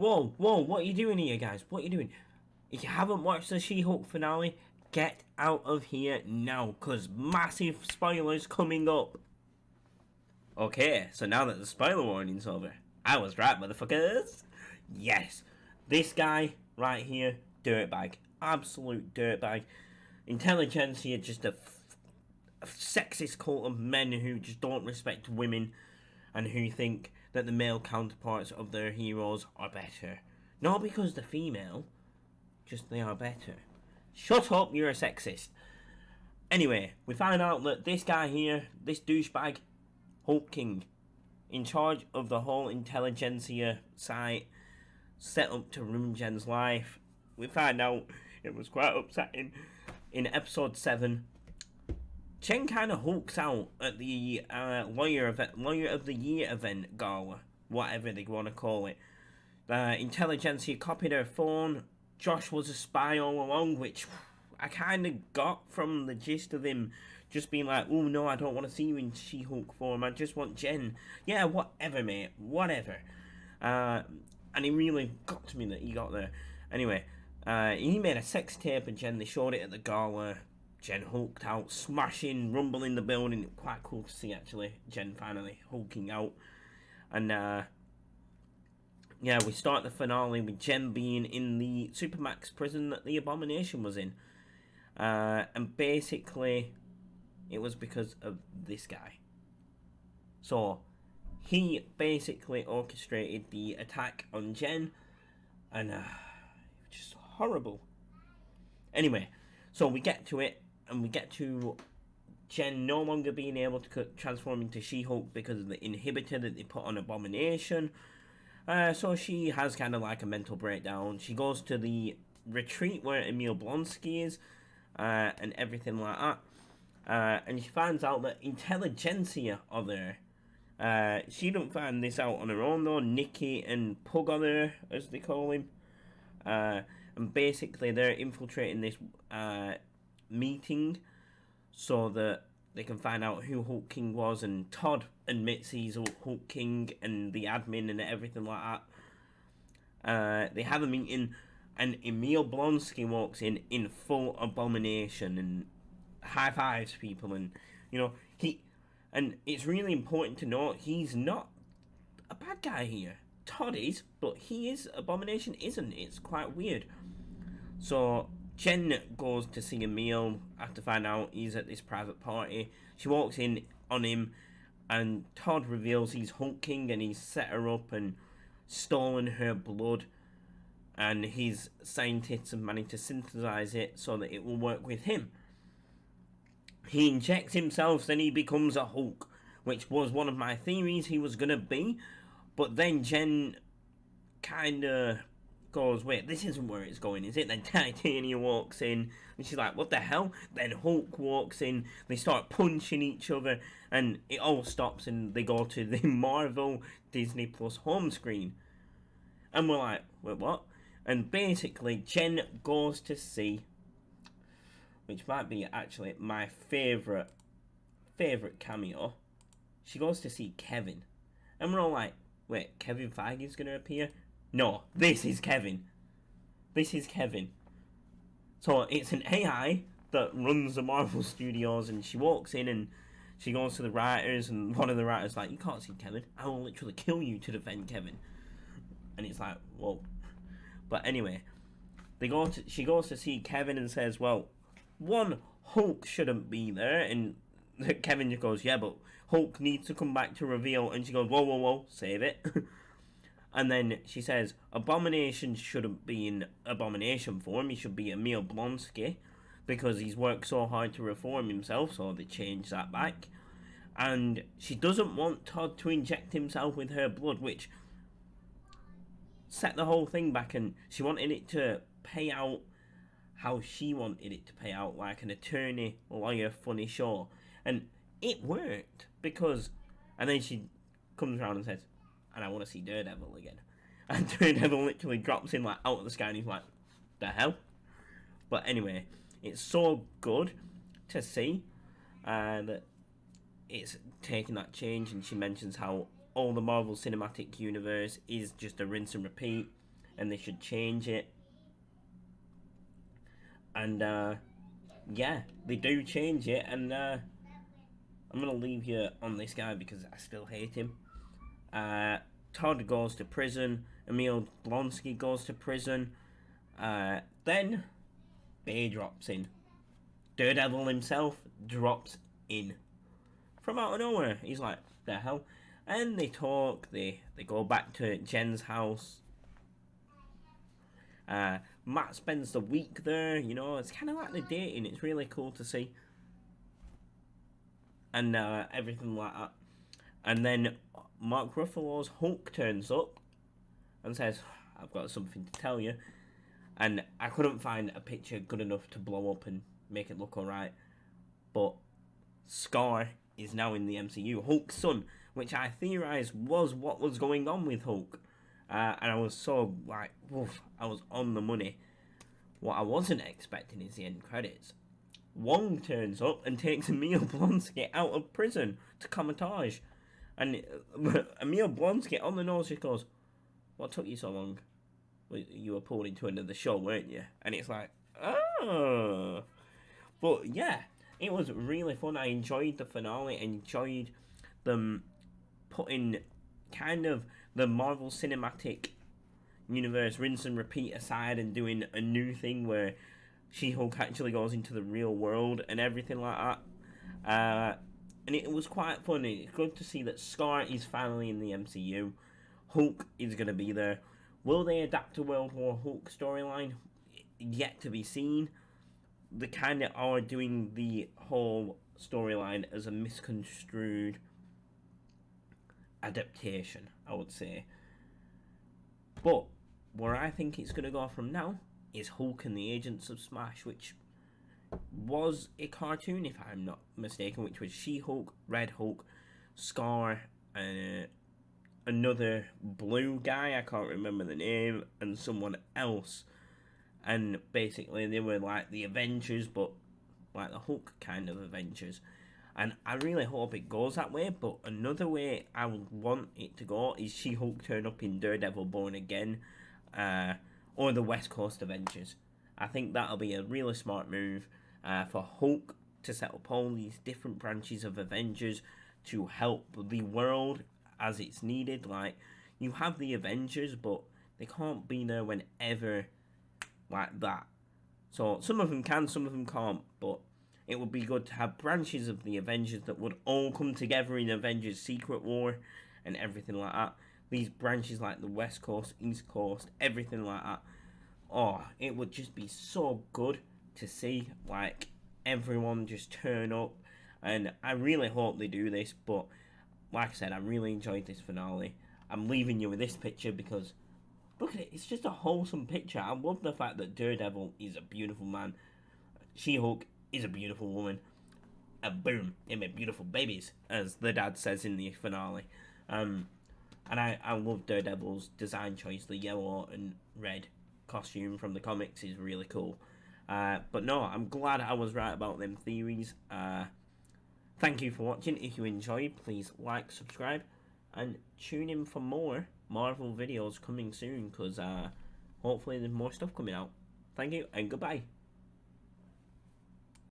Whoa, whoa, what are you doing here, guys? What are you doing? If you haven't watched the She-Hulk finale, get out of here now, because massive spoilers coming up. Okay, so now that the spoiler warning's over, I was right, motherfuckers. Yes, this guy right here, dirtbag. Absolute dirtbag. Intelligentsia, just a sexist cult of men who just don't respect women and who think that the male counterparts of their heroes are better. Not because they're female, just they are better. Shut up, you're a sexist. Anyway, we find out that this guy here, this douchebag, Hulk King, in charge of the whole intelligentsia site, set up to ruin Jen's life. We find out it was quite upsetting. In episode 7, Jen kind of hulks out at the Lawyer of the Year event gala, whatever they want to call it. Intelligentsia copied her phone. Josh was a spy all along, which I kind of got from the gist of him just being like, oh no, I don't want to see you in She-Hulk form, I just want Jen. Yeah, whatever, mate, whatever. And it really got to me that he got there. Anyway, he made a sex tape of Jen, they showed it at the gala. Jen hulked out, smashing, rumbling the building. Quite cool to see, actually. Jen finally hulking out. And, yeah, we start the finale with Jen being in the Supermax prison that the Abomination was in. And basically, it was because of this guy. So, he basically orchestrated the attack on Jen. And, just horrible. Anyway, so we get to it. And we get to Jen no longer being able to transform into She-Hulk because of the inhibitor that they put on Abomination. So she has kind of like a mental breakdown. She goes to the retreat where Emil Blonsky is, and everything like that. And she finds out that Intelligentsia are there. She don't find this out on her own though. Nikki and Pug are there, as they call him. And basically they're infiltrating this meeting so that they can find out who Hulk King was, and Todd admits he's Hulk King and the admin and everything like that. They have a meeting and Emil Blonsky walks in full Abomination and high fives people, and you know and it's really important to note he's not a bad guy here. Todd is, but he is. Abomination isn't. It's quite weird. So Jen goes to see Emil after finding out he's at this private party. She walks in on him, and Todd reveals he's Hulk King and he's set her up and stolen her blood. And his scientists have managed to synthesize it so that it will work with him. He injects himself, then he becomes a Hulk, which was one of my theories he was going to be. But then Jen kind of goes, wait, this isn't where it's going, is it? Then Titania walks in, and she's like, what the hell? Then Hulk walks in, they start punching each other, and it all stops, and they go to the Marvel Disney Plus home screen. And we're like, wait, what? And basically, Jen goes to see, which might be actually my favourite cameo, she goes to see Kevin. And we're all like, wait, Kevin Feige's going to appear? No, this is Kevin. This is Kevin. So it's an AI that runs the Marvel Studios, and she walks in and she goes to the writers, and one of the writers is like, you can't see Kevin. I will literally kill you to defend Kevin. And it's like, whoa. But anyway, she goes to see Kevin and says, well, one, Hulk shouldn't be there, and Kevin just goes, yeah, but Hulk needs to come back to reveal, and she goes, whoa, whoa, whoa, save it. And then she says, Abomination shouldn't be in Abomination form, he should be Emil Blonsky, because he's worked so hard to reform himself, so they changed that back. And she doesn't want Todd to inject himself with her blood, which set the whole thing back, and she wanted it to pay out how she wanted it to pay out, like an attorney, lawyer, funny show. And it worked, because... And then she comes around and says, and I want to see Daredevil again. And Daredevil literally drops in like out of the sky, and he's like, the hell? But anyway, it's so good to see that it's taking that change, and she mentions how all the Marvel Cinematic Universe is just a rinse and repeat. and they should change it. And yeah, they do change it, and I'm gonna leave you on this guy because I still hate him. Todd goes to prison. Emil Blonsky goes to prison. Then Bay drops in. Daredevil himself drops in from out of nowhere. He's like, the hell? And they talk. They go back to Jen's house. Matt spends the week there. You know, it's kind of like the dating. It's really cool to see. And everything like that. And then Mark Ruffalo's Hulk turns up and says, I've got something to tell you. And I couldn't find a picture good enough to blow up and make it look alright. But Scar is now in the MCU. Hulk's son, which I theorised was what was going on with Hulk. And I was so, like, woof, I was on the money. What I wasn't expecting is the end credits. Wong turns up and takes Emil Blonsky out of prison to Comatage. And Emil Blonsky on the nose just goes, what took you so long? Well, you were pulled into another show, weren't you? And it's like, oh. But yeah, it was really fun. I enjoyed the finale. I enjoyed them putting kind of the Marvel Cinematic Universe rinse and repeat aside and doing a new thing where She-Hulk actually goes into the real world and everything like that. And it was quite fun. It's good to see that Scar is finally in the MCU. Hulk is going to be there. Will they adapt a World War Hulk storyline? Yet to be seen. They kind of are doing the whole storyline as a misconstrued adaptation, I would say. But where I think it's going to go from now is Hulk and the Agents of Smash, which was a cartoon, if I'm not mistaken, which was She-Hulk, Red Hulk, Scar, another blue guy, I can't remember the name, and someone else. And basically they were like the Avengers, but like the Hulk kind of Avengers. And I really hope it goes that way, but another way I would want it to go is She-Hulk turn up in Daredevil Born Again, or the West Coast Avengers. I think that'll be a really smart move for Hulk to set up all these different branches of Avengers to help the world as it's needed. Like, you have the Avengers, but they can't be there whenever like that. So some of them can, some of them can't, but it would be good to have branches of the Avengers that would all come together in Avengers Secret War and everything like that. These branches like the West Coast, East Coast, everything like that. Oh, it would just be so good to see, like, everyone just turn up. And I really hope they do this, but like I said, I really enjoyed this finale. I'm leaving you with this picture because, look at it, it's just a wholesome picture. I love the fact that Daredevil is a beautiful man. She-Hulk is a beautiful woman. And boom, they make beautiful babies, as the dad says in the finale. And I love Daredevil's design choice. The yellow and red costume from the comics is really cool. But no, I'm glad I was right about them theories. Thank you for watching. If you enjoyed, please like, subscribe, and tune in for more Marvel videos coming soon, because hopefully there's more stuff coming out. Thank you, and goodbye.